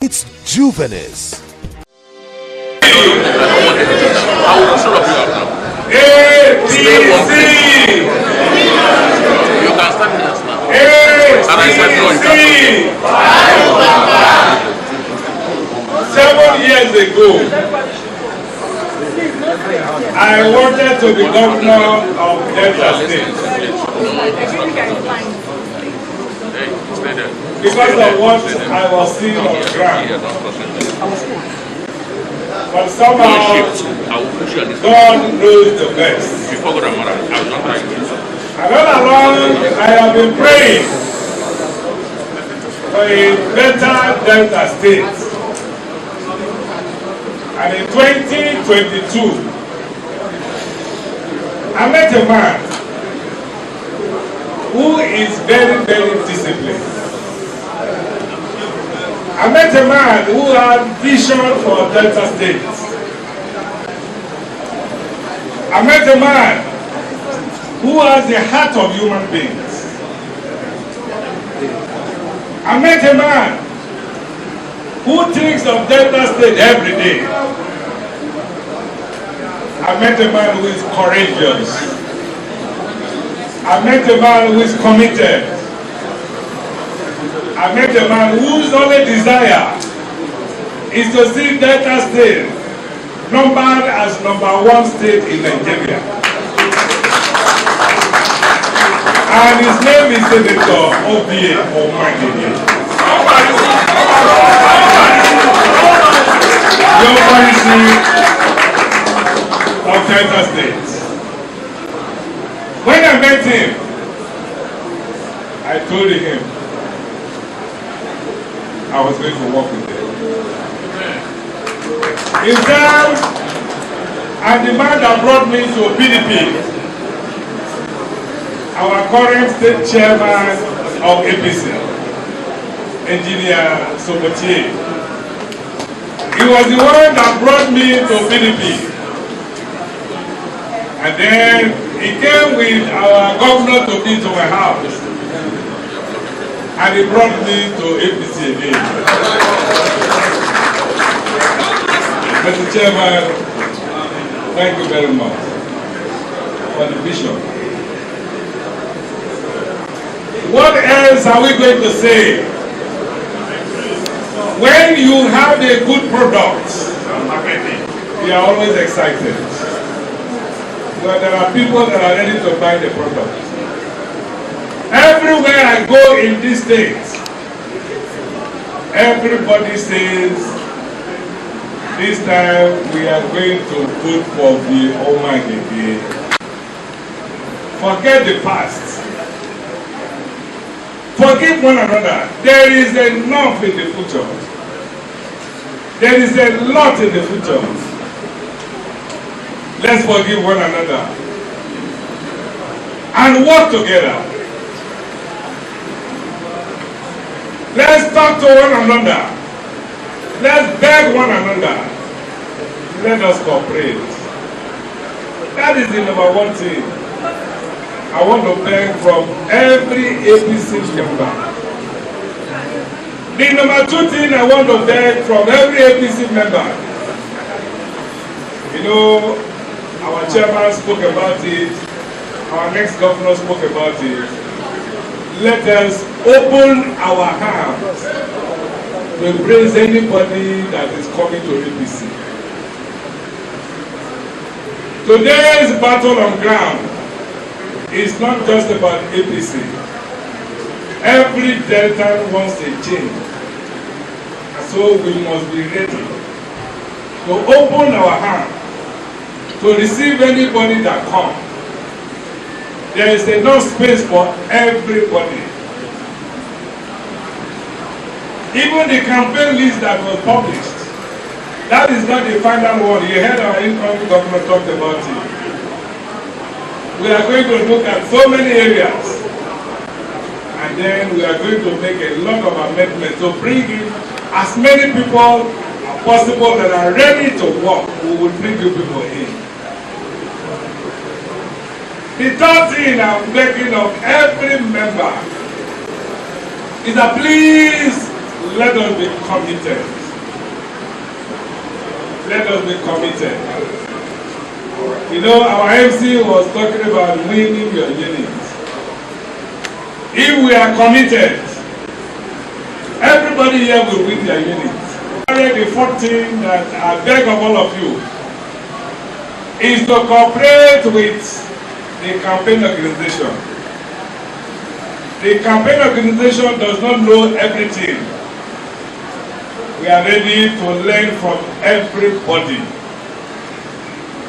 It's Juvenis. APC! You can stand here, sir. APC! 7 years ago, I wanted to be governor of Delta State because of what I was seeing on the ground. But somehow, God knows the best. And all along, I have been praying for a better Delta State. And in 2022, I met a man who is very, very disciplined. I met a man who had vision for Delta State. I met a man who has the heart of human beings. I met a man who thinks of Delta State every day. I met a man who is courageous. I met a man who is committed. I met a man whose only desire is to see Delta State numbered as #1 state in Nigeria. And his name is Senator Ovie Omo-Agege. Your policy of Delta State. When I met him, I told him I was going to work with them. In time, and the man that brought me to PDP, our current state chairman of APC, Engineer Sokotie. He was the one that brought me to PDP. And then he came with our governor to be to my house. And he brought me to APC again. Mr. Chairman, thank you very much for the vision. What else are we going to say? When you have a good product, you are always excited. But there are people that are ready to buy the product. Everywhere I go in this state, everybody says, this time we are going to vote for Ovie Omo-Agege. Forget the past. Forgive one another. There is enough in the future. There is a lot in the future. Let's forgive one another and work together. Let's talk to one another. Let's beg one another. Let us cooperate. That is the #1 thing I want to beg from every APC member. The #2 thing I want to beg from every APC member. You know, our chairman spoke about it. Our next governor spoke about it. Let us open our hands to embrace anybody that is coming to APC. Today's battle on ground is not just about APC. Every Delta wants a change. So we must be ready to open our hands to receive anybody that comes. There is enough space for everybody. Even the campaign list that was published, that is not the final one. You heard our incoming governor talked about it. We are going to look at so many areas, and then we are going to make a lot of amendments to bring in as many people as possible that are ready to work. We will bring you people in. The third thing I'm begging of every member is that please let us be committed. Let us be committed. You know, our MC was talking about winning your unit. If we are committed, everybody here will win their unit. The fourth thing that I beg of all of you is to cooperate with the campaign organization. The campaign organization does not know everything. We are ready to learn from everybody.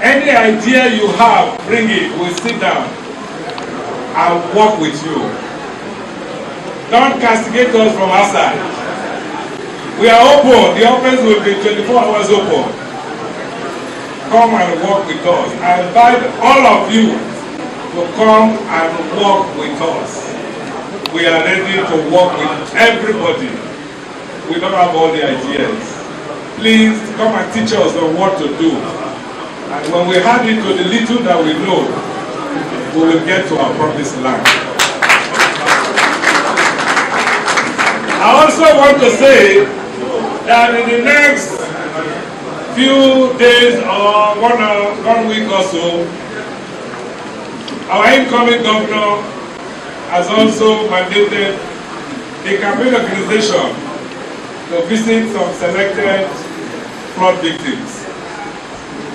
Any idea you have, bring it. We'll sit down and work with you. Don't castigate us from outside. We are open. The office will be 24 hours open. Come and work with us. I invite all of you to come and work with us. We are ready to work with everybody. We don't have all the ideas. Please come and teach us on what to do. And when we add it to the little that we know, we will get to our promised land. I also want to say that in the next few days or one week or so, our incoming governor has also mandated the campaign organization to visit some selected flood victims,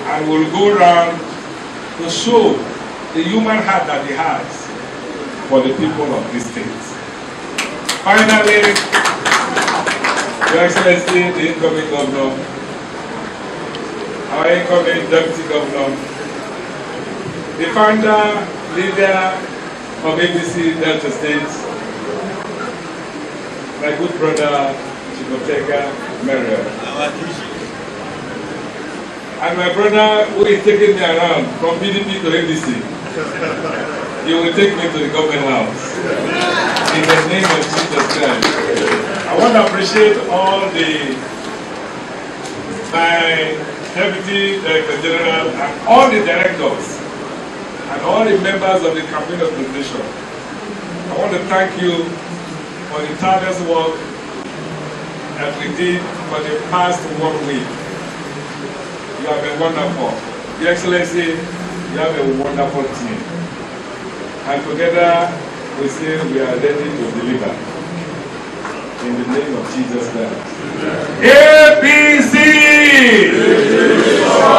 and we'll go around to show the human heart that he has for the people of this state. Finally, Your Excellency, the incoming governor, our incoming deputy governor, the founder, leader of APC Delta State, my good brother, Emmanuella. And my brother who is taking me around from PDP to APC, you will take me to the government house. In the name of Jesus Christ. I want to appreciate all my Deputy Director General and all the directors and all the members of the campaign organization. I want to thank you for the tireless work that we did for the past 1 week. You have been wonderful. Your Excellency, you have a wonderful team. And together we say we are ready to deliver. In the name of Jesus Christ. APC!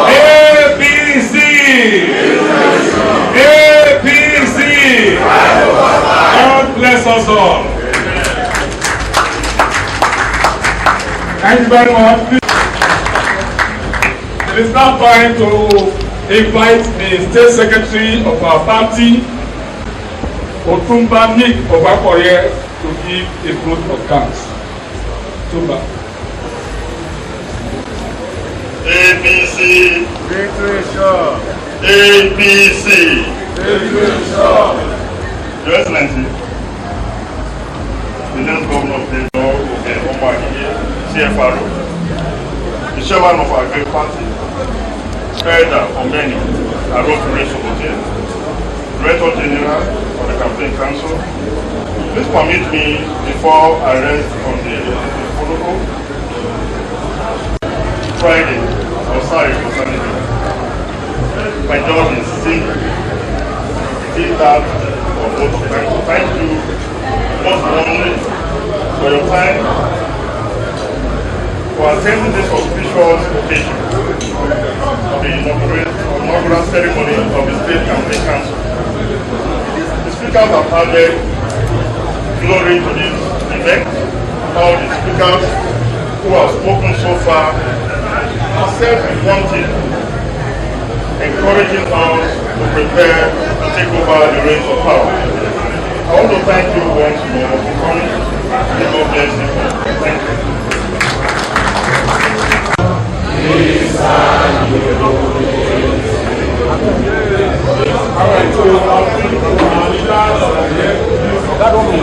APC! APC! God bless us all. Thank you very much. It is now time to invite the State Secretary of our party, Otumba Nick Obakoye, to give a vote of thanks. Otumba. APC. Victory sure. APC. Victory sure. Your Excellency, the next governor of the Ovie Omo-Agege, CFRO, the chairman of our great party, elder for many, I wrote to raise Hotel, Director General of the Campaign Council. Please permit me, before I rest on the protocol, Friday, or sorry, for Saturday, my job is simple. It is that of both of time. So thank you most warmly for your time, for attending this auspicious occasion of the inaugural ceremony of the State Campaign Council. The speakers have added glory to this event. All the speakers who have spoken so far have said one thing, encouraging us to prepare to take over the reins of power. I want to thank you once more for coming. May God bless you. Thank you. All right, so our leaders are here. That one will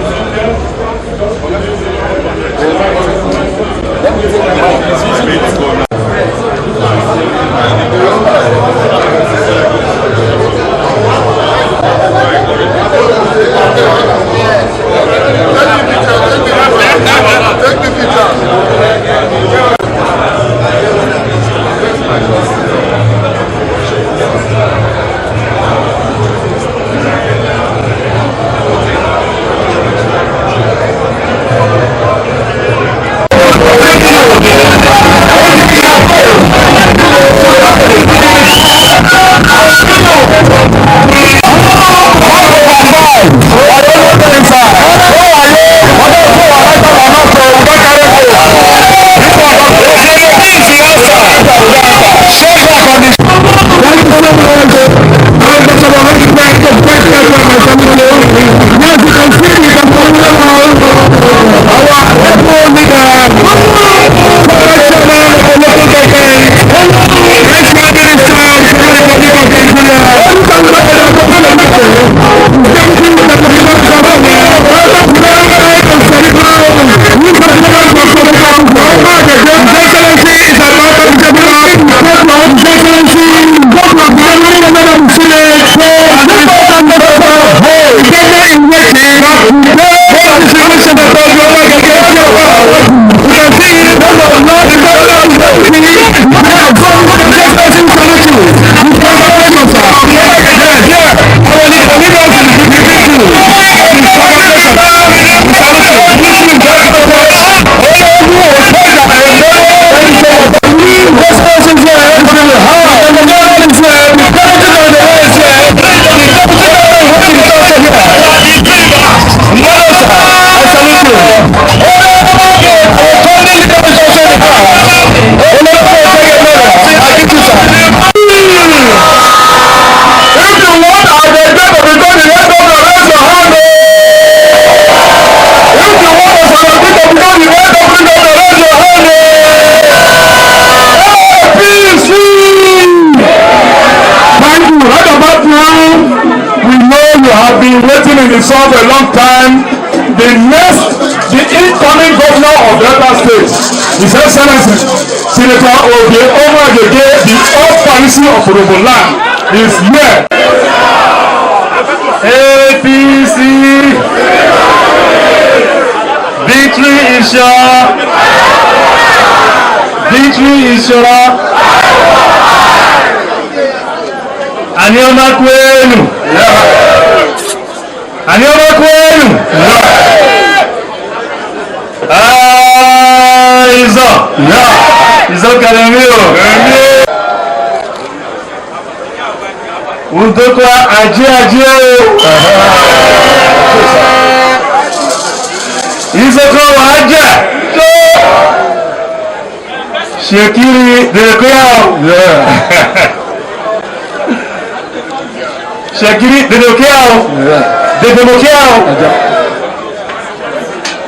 Take the picture. on for a long time. The incoming governor of Delta State, His Excellency Senator Ovie Omo-Agege, the old policy of Roboland, is here. APC, victory is sure. Victory is sure. Anyoma kwenu. Anyoma kwenu. Izo. Izo kalemio. Undokwa aje. Izo kwa aje. Shekiri dekoyao. Shekiri dekoyao. Dekoyao.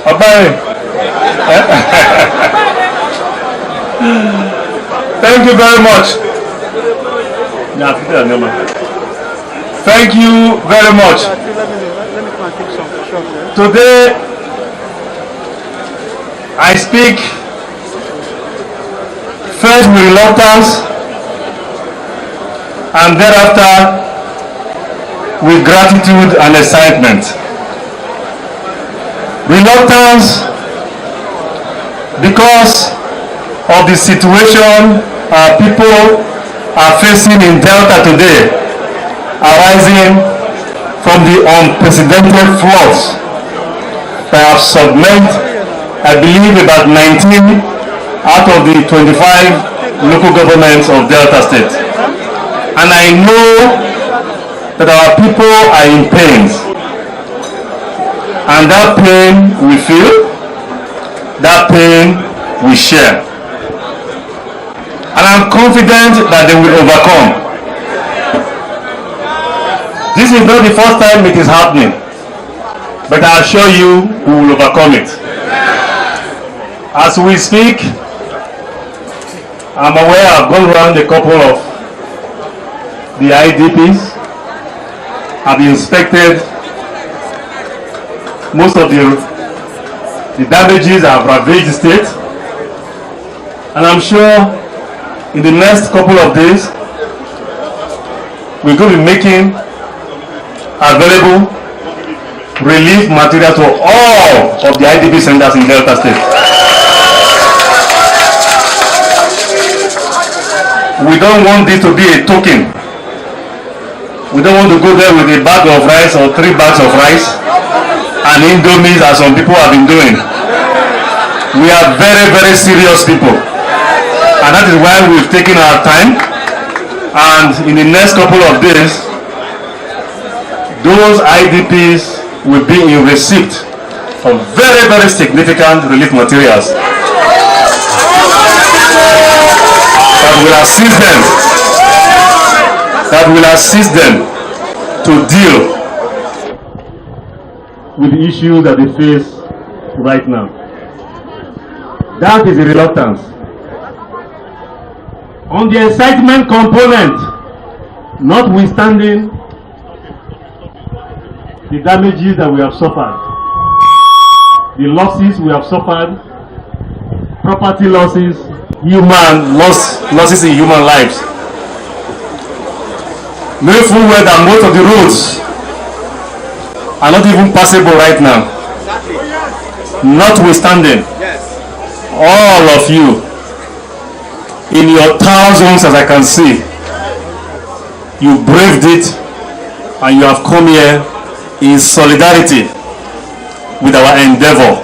Abai. Thank you very much. Thank you very much. Today, I speak first with reluctance and thereafter with gratitude and excitement. Reluctance because of the situation our people are facing in Delta today, arising from the unprecedented floods that have submerged, I believe, about 19 out of the 25 local governments of Delta State. And I know that our people are in pain. And that pain we feel, that pain we share. And I'm confident that they will overcome. This is not the first time it is happening, but I assure you we will overcome it. As we speak, I'm aware I've gone around a couple of the IDPs. I've inspected most of the damages that have ravaged the state, and I'm sure in the next couple of days we're going to be making available relief material to all of the IDP centers in Delta State. We don't want this to be a token. We don't want to go there with a bag of rice or 3 bags of rice and indomies as some people have been doing. We are very, very serious people. And that is why we've taken our time. And in the next couple of days, those IDPs will be in receipt of very, very significant relief materials that will assist them to deal with the issues that they face right now. That is the reluctance. On the excitement component, notwithstanding the damages that we have suffered, the losses we have suffered, property losses, losses in human lives. Knowing full well that most of the roads are not even passable right now. Notwithstanding, all of you, in your thousands, as I can see, you braved it and you have come here in solidarity with our endeavor.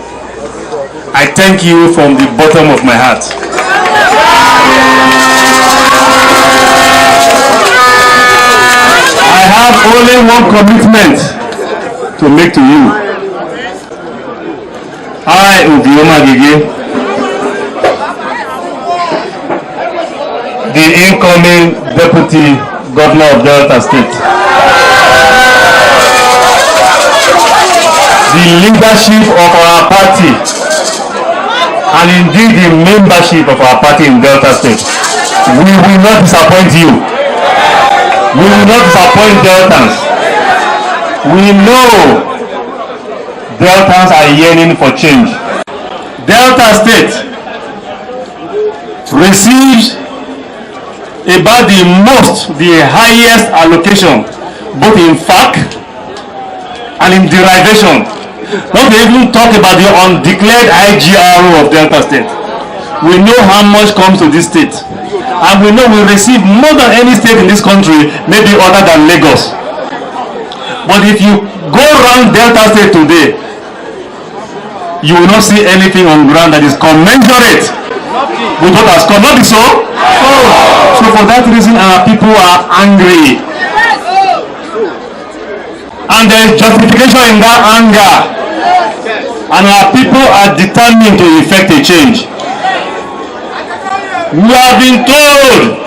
I thank you from the bottom of my heart. I have only one commitment to make to you. I, Ovie Omo-Agege, the incoming Deputy Governor of Delta State, the leadership of our party, and indeed the membership of our party in Delta State, we will not disappoint you. We will not disappoint Deltans. We know Deltans are yearning for change. Delta State receives about the highest allocation, both in fact and in derivation. Not to even talk about the undeclared IGRO of Delta State. We know how much comes to this state, and we know we receive more than any state in this country, maybe other than Lagos. But if you go around Delta State today, you will not see anything on ground that is commensurate with what has come. Not so? So for that reason, our people are angry. And there is justification in that anger. And our people are determined to effect a change. We have been told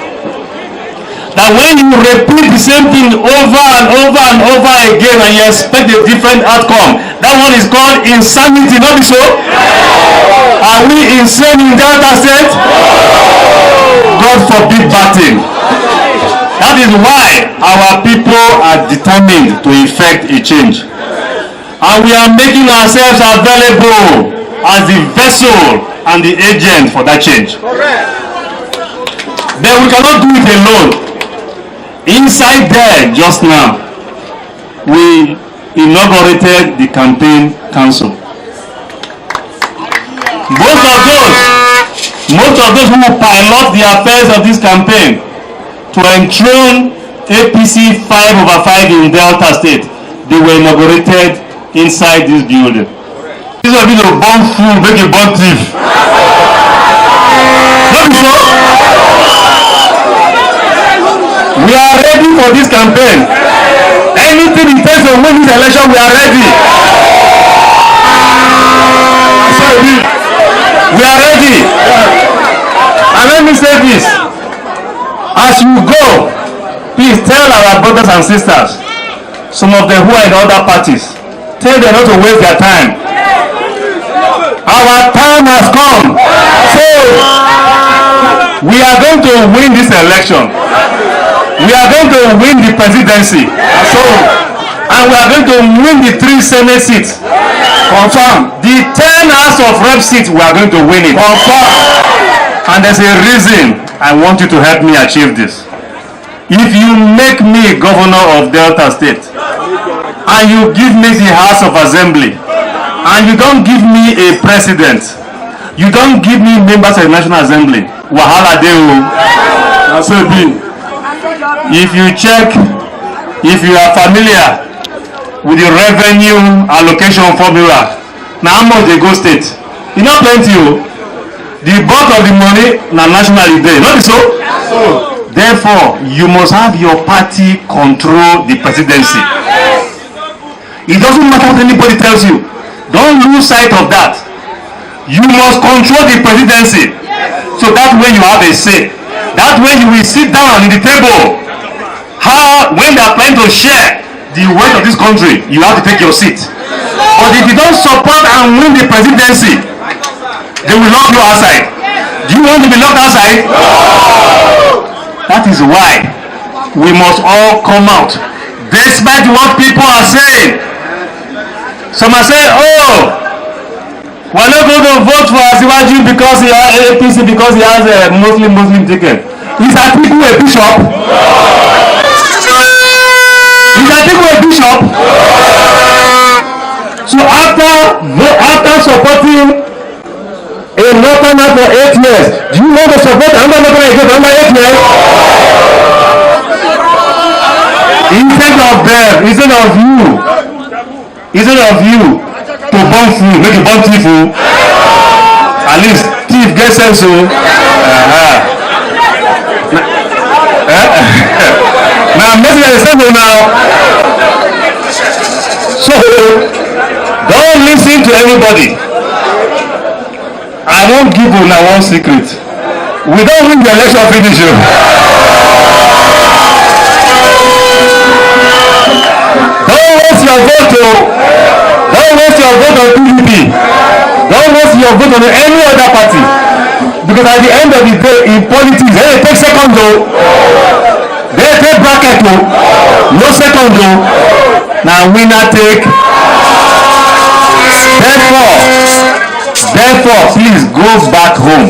that when you repeat the same thing over and over and over again and you expect a different outcome, that one is called insanity, not so? Are we insane in Delta State? God forbid bad thing. That is why our people are determined to effect a change. And we are making ourselves available as the vessel and the agent for that change. But we cannot do it alone. Inside there, just now, we inaugurated the campaign council. Most of those who pilot the affairs of this campaign to enthrone APC 5/5 in Delta State, they were inaugurated inside this building. This will be the bomb fool, make a bomb thief. Not so? We are ready for this campaign. Anything it takes to win this election, we are ready. We are ready. And let me say this. As you go, please tell our brothers and sisters, some of them who are in other parties, tell them not to waste their time. Our time has come. So, we are going to win this election. We are going to win the presidency. And we are going to win the 3 Senate seats. Confirm. The 10 House of Rep seats, we are going to win it. Confirm. And there's a reason I want you to help me achieve this. If you make me governor of Delta State, and you give me the House of Assembly, and you don't give me a president, you don't give me members of the National Assembly, wahala dey o. So if you check, if you are familiar with the revenue allocation formula, now how much they go state? You know plenty o. The bulk of the money na national dey, not so? Therefore, you must have your party control the presidency. It doesn't matter what anybody tells you. Don't lose sight of that. You must control the presidency. So that way you have a say. That way you will sit down in the table. When they are trying to share the weight of this country, you have to take your seat. But if you don't support and win the presidency, they will lock you outside. Do you want to be locked outside? No! That is why we must all come out, despite what people are saying. Some are saying, oh, we're not going to vote for Asiwaju because he has APC, because he has a Muslim ticket. Is Atiku a bishop? Is Atiku a bishop? So after supporting a northerner for 8 years, do you want to support another northerner again for another 8 years? Instead of you to bomb food, make a bomb thief, at least thief get sense. Now I'm making a sample now. So don't listen to anybody. I won't give you now one secret. We don't win the election finish. Don't waste your vote. Don't waste your vote on PDP. Don't waste your vote on any other party. Because at the end of the day, in politics, they take second though. They take bracket though. No second though. Now winner take. Therefore, please go back home.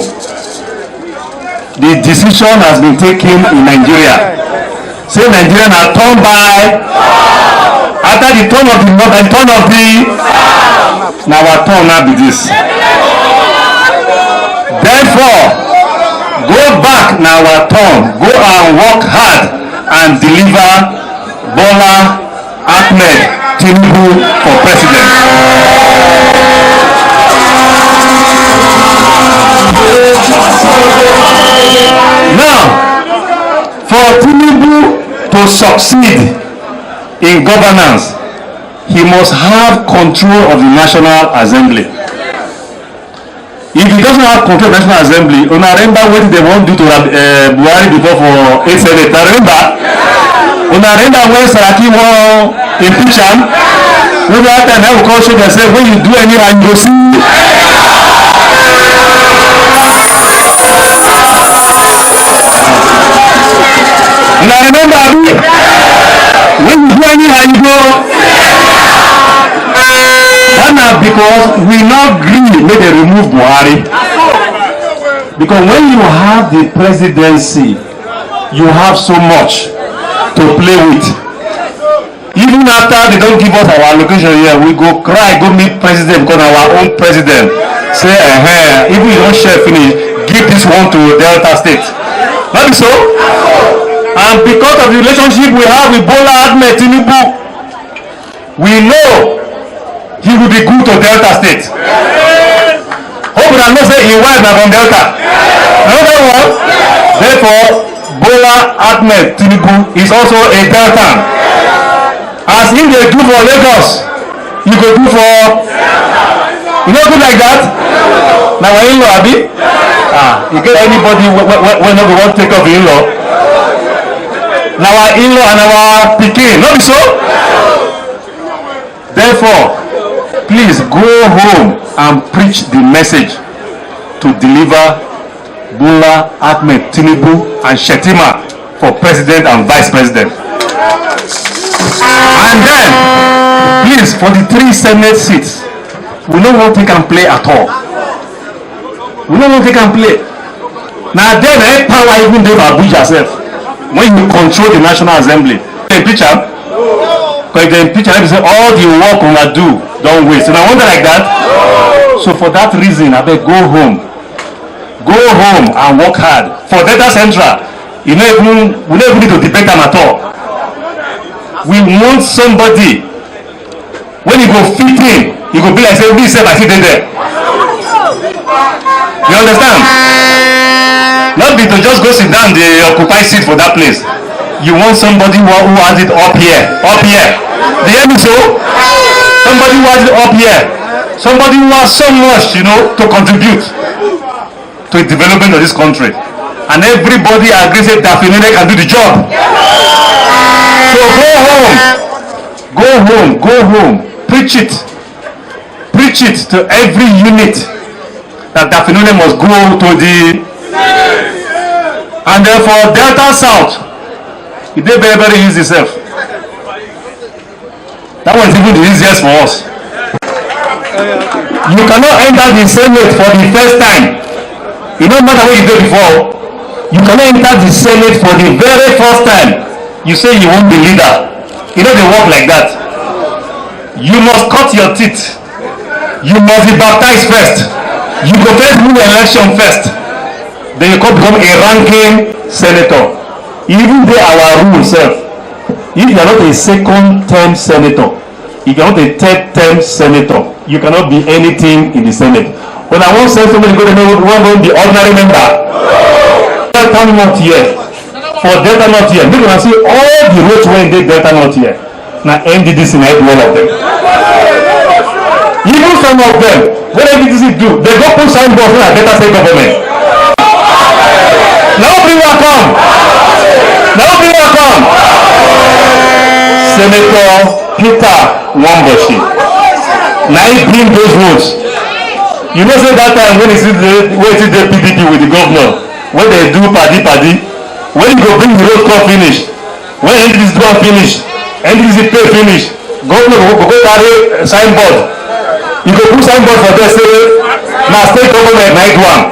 The decision has been taken in Nigeria. Say Nigerians are turned by after the turn of the north and turn of the now our turn now be this. Therefore, go back now our turn. Go and work hard and deliver Bola Ahmed Tinubu for president. Now, for Tinubu to succeed in governance, he must have control of the National Assembly. If he doesn't have control of the National Assembly, remember what they won't do to Buhari before for 8 Senate. Remember when Saraki won impeach him? When that time I will call you and say, when you do any and you see. Now remember, when you do any and you go. Because we not agree make they remove Buhari. Because when you have the presidency, you have so much to play with. Even after they don't give us our allocation here, we go cry, go meet president because our own president say, even you don't share finish, give this one to Delta State. Not so? And because of the relationship we have with Bola Ahmed Tinubu, we know he will be good to Delta State. Hope that not say he wife na from Delta. Another one. Therefore, Bola Ahmed Tinubu is also a Deltan. As if they do for Lagos, you go do for. You know good like that. Now our in-law, Abi. You get anybody when we want to take off the in-law. Now our in-law and our Pikin, not so. Therefore, please go home and preach the message to deliver Bola Ahmed Tinubu and Shetima for president and vice president. And then, please, for the 3 Senate seats, we don't want to take and play at all. We don't want to take and play. Now then, power even do Abuja yourself when you control the National Assembly. Impeach him. Because if they impeach him, they say all the work we do don't waste. And I wonder like that. So for that reason, I beg go home. Go home and work hard. For Delta Central, we don't even need to debate them at all. We want somebody, when you go fit in, you go be like, say, this I sit in there. You understand? Not be to just go sit down, they occupy seat for that place. You want somebody who has it up here. Up here. Do you hear me so? Somebody who has it up here. Somebody who has so much, to contribute to the development of this country. And everybody agrees that definitely can do the job. So go home. Go home. Go home. Preach it. Preach it to every unit that definitely must go to the. And therefore Delta South, it is very, very easy self. That was even the easiest for us. You cannot enter the Senate for the first time. It no matter what you did before. You cannot enter the Senate for the very first time. You say you won't be leader. They work like that. You must cut your teeth. You must be baptized first. You go first win the election first. Then you can become a ranking senator. Even there our rule self. If you are not a second-term senator, if you are not a third-term senator, you cannot be anything in the Senate. When I want to send somebody to go to the ordinary member, Delta not here. For Delta not here, you can see all the roads when they Delta not here. Now NDDC might do all of them. Even some of them, what NDDC do, they go put signboards in a Delta state government. Now people come. Now people come. Senator Peter Wamboshi. Now he bring those roads. You know, say that time when he see the PDP with the governor, when they do paddy, when you go bring the road call finish, when NDDC do finish, NDDC pay finish, governor will go carry signboard. You go put signboard for there say, na state government na do am.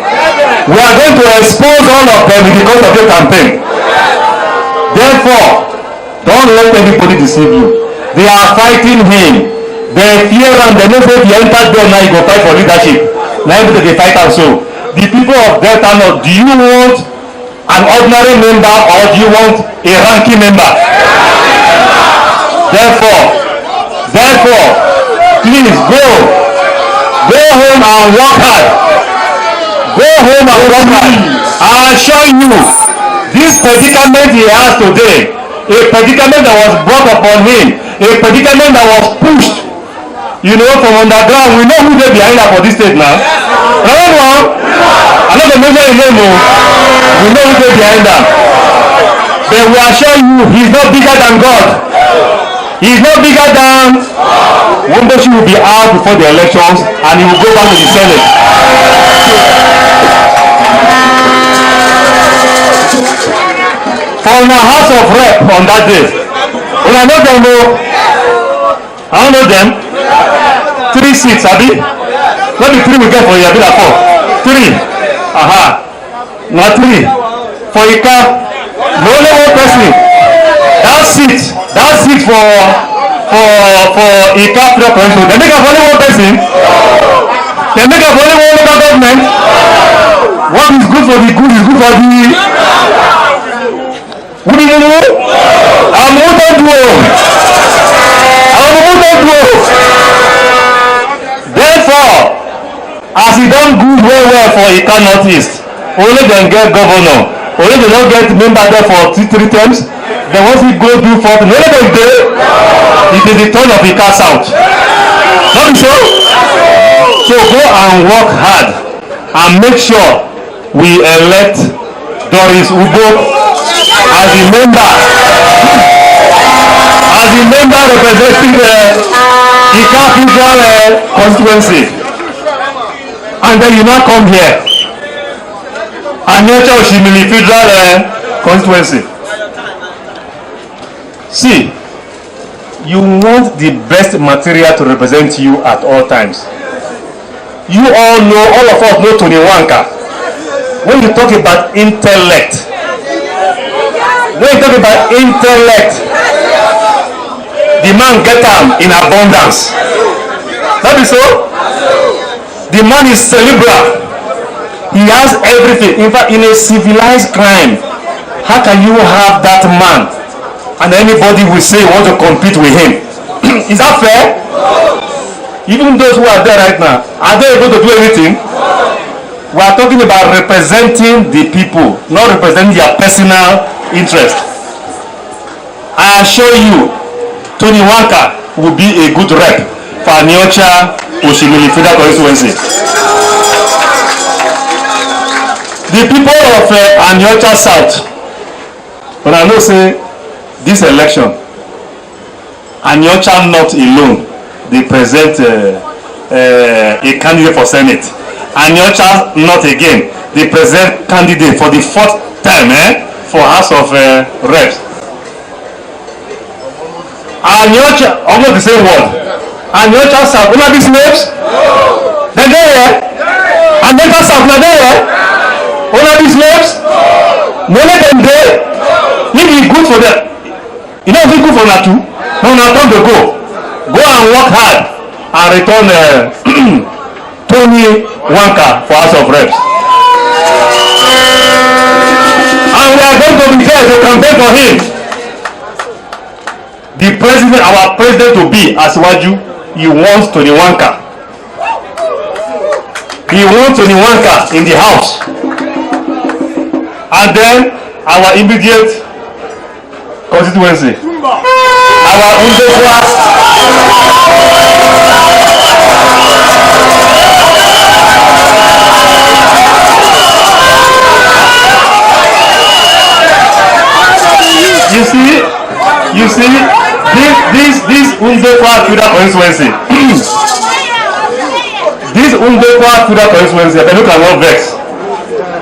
We are going to expose all of them in the course of your campaign. Therefore, don't let anybody deceive you. They are fighting him. They fear him. They know if you enter there now, you go fight for leadership. Now they fight also. The people of Delta North, do you want an ordinary member or do you want a ranking member? Therefore, please go home and work hard. Go home and work hard. I assure you, this predicament he has today, a predicament that was brought upon him, a predicament that was pushed, you know, from underground. We know who they behind that for this state now. Remember? I know the measure in name. We know who they behind that. But we assure you, he's not bigger than God. He's not bigger than. Womboshi will be out before the elections and he will go back to the Senate. From the House of Rep on that day. When I know them, I don't know them. 3 seats, Abi. Not the 3 we get for you, Abi, 4. 3. Aha. Not 3. For Ika, no only one person. That seat for Ika Constituency. They make up only one person. They make up only one local government. What is good for the good is good for the. What do you know? I'm Therefore, as he done good well for Ika Northeast, only then get governor, only they don't get member there for 3 terms. Then once he go do 4, only then day, it is the turn of Ika South. Not so? So go and work hard and make sure we elect Doris Ugo as the member representing Ika Federal Constituency. And then you now come here and nurture Oshimili Federal Constituency. See, you want the best material to represent you at all times. You all know, all of us know Tony Wanka. When you talk about intellect, the man get them in abundance. That is so? The man is cerebral. He has everything. In fact, in a civilized crime, how can you have that man and anybody will say want to compete with him? Is that fair? Even those who are there right now, are they able to do anything? We are talking about representing the people, not representing their personal interest. I assure you, Tony Wanka will be a good rep for Aniocha Oshimili Federal Constituency. The people of Aniocha South, when I know say this election, Aniocha not alone, they present a candidate for Senate. Aniocha not again, they present candidate for the 4th time for House of Reps. Aniocha, almost the same word. Aniocha South, you know these names? They're there. Aniocha South, they're there. You know these names? No, let them there. If it's good for them, you know if it's good for them too? No, now time to go. Go and work hard and return Tony Wanka for House of Reps. And we are going to be there to campaign for him. The president, our president to be Asiwaju, he wants Tony Wanka. He wants Tony Wanka in the house. And then our immediate constituency. Our Undekwa. You see, this Undekwa Federal Constituency. This Undekwa Federal Constituency, I look at one vex.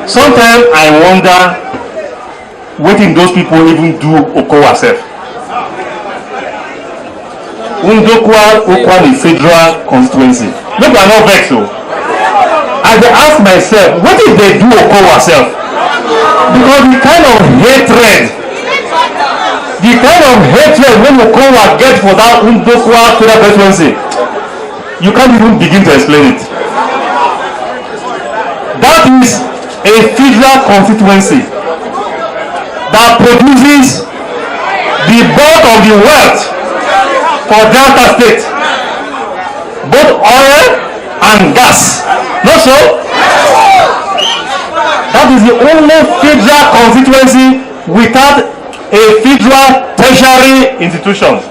Sometimes I wonder what did those people even do Okowa self. Undekwa Federal Constituency. Look, we are not vexed. So I dey ask myself, what if they do Okowa self? Because the kind of hatred when Okowa get for that Ndokwa federal constituency, you can't even begin to explain it. That is a federal constituency that produces the bulk of the wealth for Delta State, both oil and gas. Not so? That is the only federal constituency without a federal tertiary institution.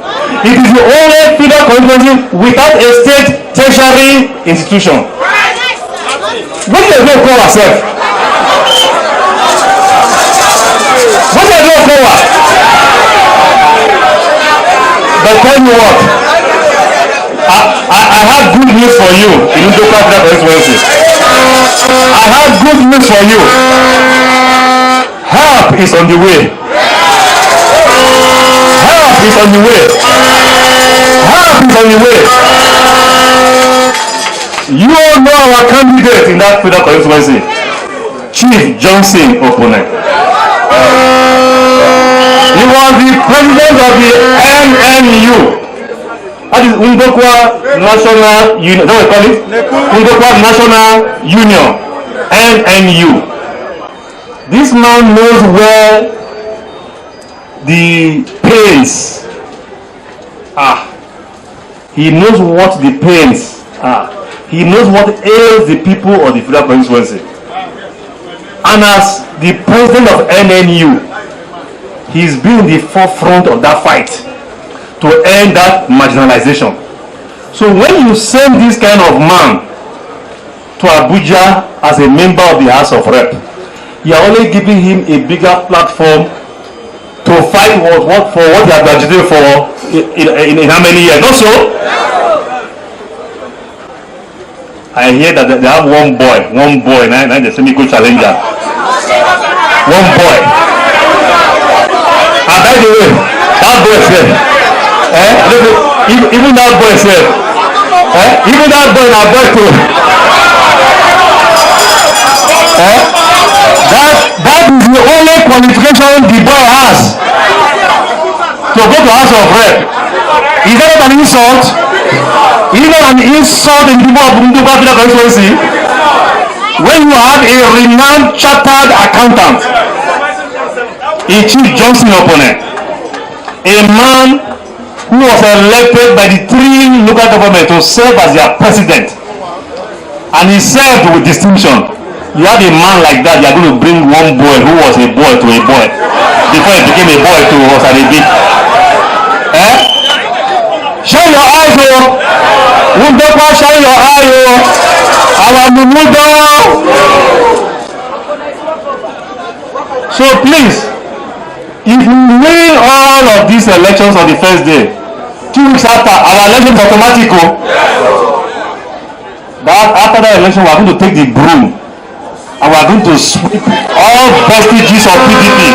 It is the only federal constituency without a state tertiary institution. What do they call ourselves? What do they call us? But tell me what, I have good news for you in Ndokwa federal constituency. I have good news for you. Help is on the way. Help is on the way. Help is on the way. You all know our candidate in that federal constituency, Chief Johnson Opponent. He was the president of the NNU. That is Ndokwa National Union. That's what we call it? Ndokwa National Union. NNU. This man knows where the pains are. He knows what the pains are. He knows what ails the people of the federal constituency. And as the president of NNU, he's been in the forefront of that fight to end that marginalization. So when you send this kind of man to Abuja as a member of the House of Rep, you are only giving him a bigger platform to fight for what they have been agitating for in how many years? Not so? I hear that they have one boy, now the semi-good challenger. One boy. And by the way, that boy said, even that boy said, even that boy na boy too. That is the only qualification the boy has to go to House of Rep. Is that not an insult? Is that an insult in the people of Ndokwa federal constituency? When you have a renowned chartered accountant, a Chief Johnson Opponent, a man who was elected by the 3 local governments to serve as their president, and he served with distinction. You have a man like that, you are going to bring one boy who was a boy to a boy before he became a boy to us and a big. Shine your eyes, oh! Ndokwa, shine your eyes, oh! Our Mumudo! So please, if we win all of these elections on the first day, 2 weeks after, our election is automatic. But after that election, we are going to take the broom and we are going to sweep all vestiges of PDP.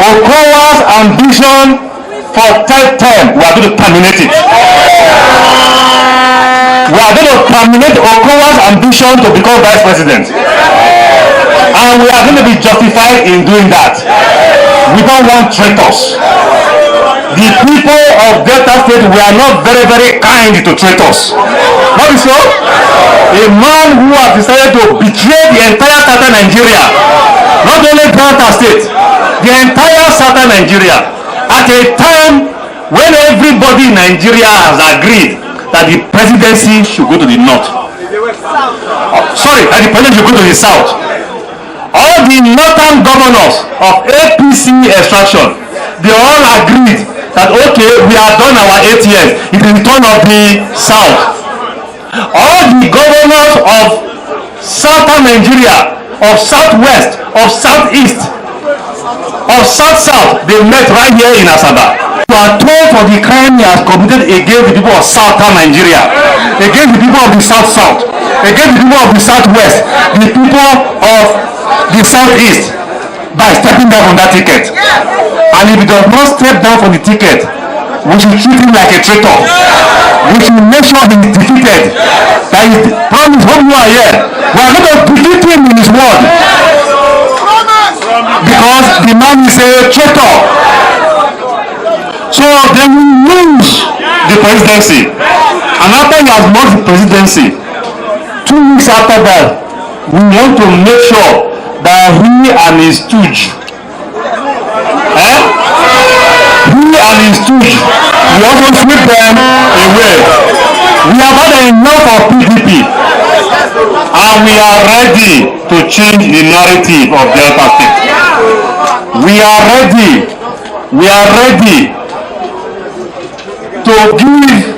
Okowa's ambition for 3rd term, we are going to terminate it. We are going to terminate Okowa's ambition to become vice president. And we are going to be justified in doing that. We don't want traitors. The people of Delta State, we are not very, very kind to traitors. What is so? A man who has decided to betray the entire southern Nigeria, not only Delta State, the entire southern Nigeria, at a time when everybody in Nigeria has agreed that the presidency should go to the north. That the president should go to the south. All the northern governors of APC extraction, they all agreed that okay, we have done our 8 years. It is the turn of the south. All the governors of southern Nigeria, of southwest, of southeast, of south-south, they met right here in Asaba. To atone for the crime he has committed against the people of southern Nigeria, against the people of the south-south, against the people of the southwest, the people of the southeast, by stepping down from that ticket. And if he does not step down from the ticket, we should treat him like a traitor. We should make sure he is defeated. That is the promise whom you are here. We are going to defeat him in his word. Because the man is a traitor. So then we lose the presidency. And after he has lost the presidency, 2 weeks after that, we want to make sure that he and his stooge, he and his stooge, we also sweep them away. We have had enough of PDP, and we are ready to change the narrative of Delta State. We are ready to give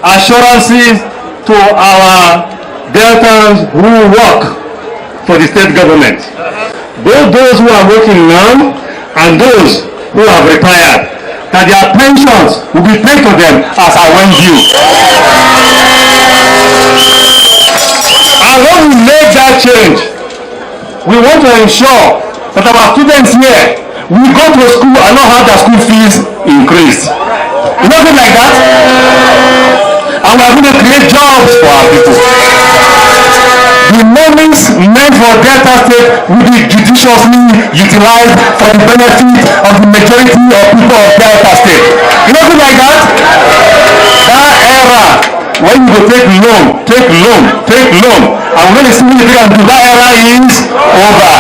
assurances to our Deltans who work for the state government. Both those who are working now and those who have retired, that their pensions will be paid to them as I went due. And when we make that change, we want to ensure that our students here will go to school and not have their school fees increased. You know, things like that. And we are going to create jobs for our people. The monies meant for Delta State will be judiciously utilized for the benefit of the majority of people of Delta State. You know, things like that. That era, when you go take loan, and when you see what you can do, that era is over.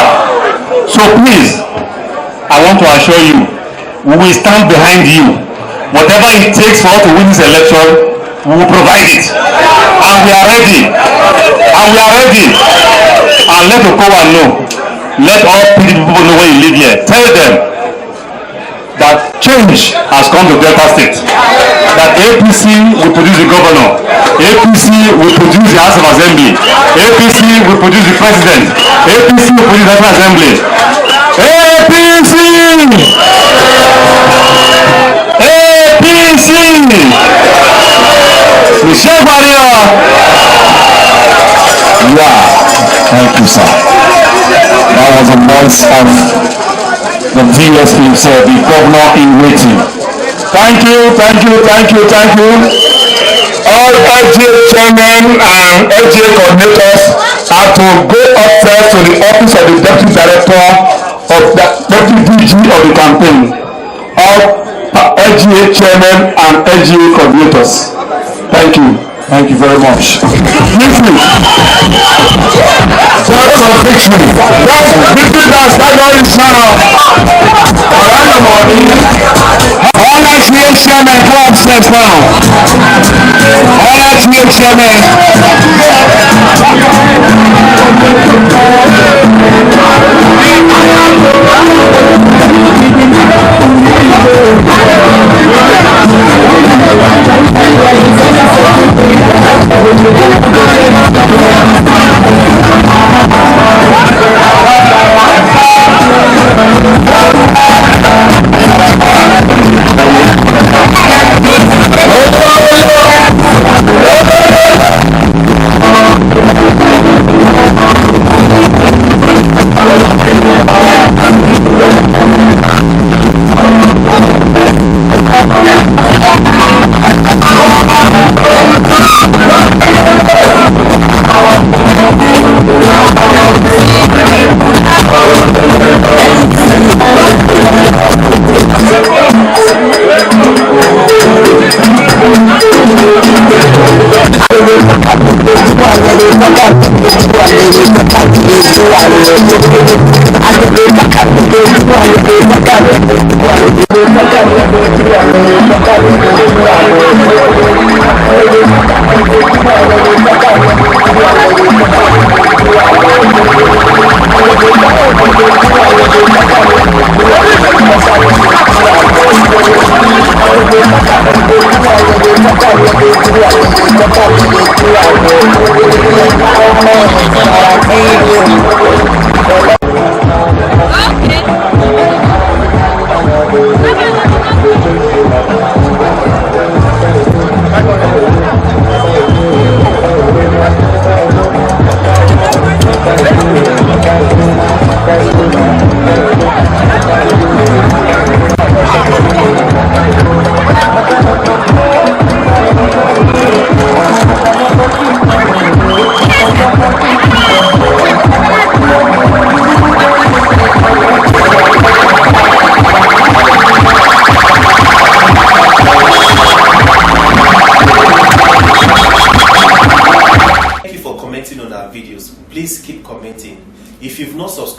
So please, I want to assure you, we will stand behind you. Whatever it takes for us to win this election, we will provide it. And we are ready. And let Okowa know. Let all people know when you live here. Tell them that change has come to Delta State. That APC will produce the governor. APC will produce the House of Assembly. APC will produce the president. APC will produce the National Assembly. APC! APC! Michelle Barrier! Yeah, thank you, sir. That was a voice of the VSP himself, the governor in waiting. Thank you. All LGA chairmen and LGA coordinators are to go upstairs to the office of the deputy director of the deputy DG of the campaign. All LGA chairmen and LGA coordinators. Thank you. Thank you very much. Listen. That's a victory. That's staggering sound. All LGA chairmen go upstairs now. All LGA chairmen.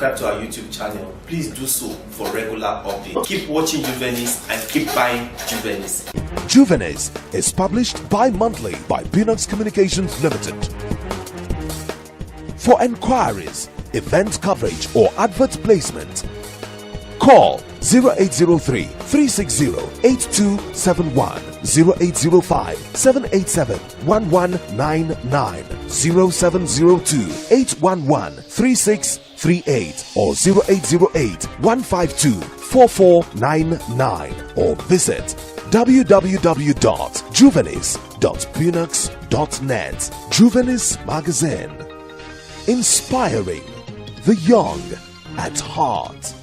subscribe to our YouTube channel, please do so for regular updates. Keep watching Juvenis and keep buying Juvenis. Juvenis is published bi-monthly by Peanuts Communications Limited. For enquiries, event coverage or advert placement, call 0803 360 8271, 0805 787 1199, 0702 811 3638, or 0808 152 4499, or visit www.juvenis.peanuts.net. Juvenis Magazine, inspiring the young at heart.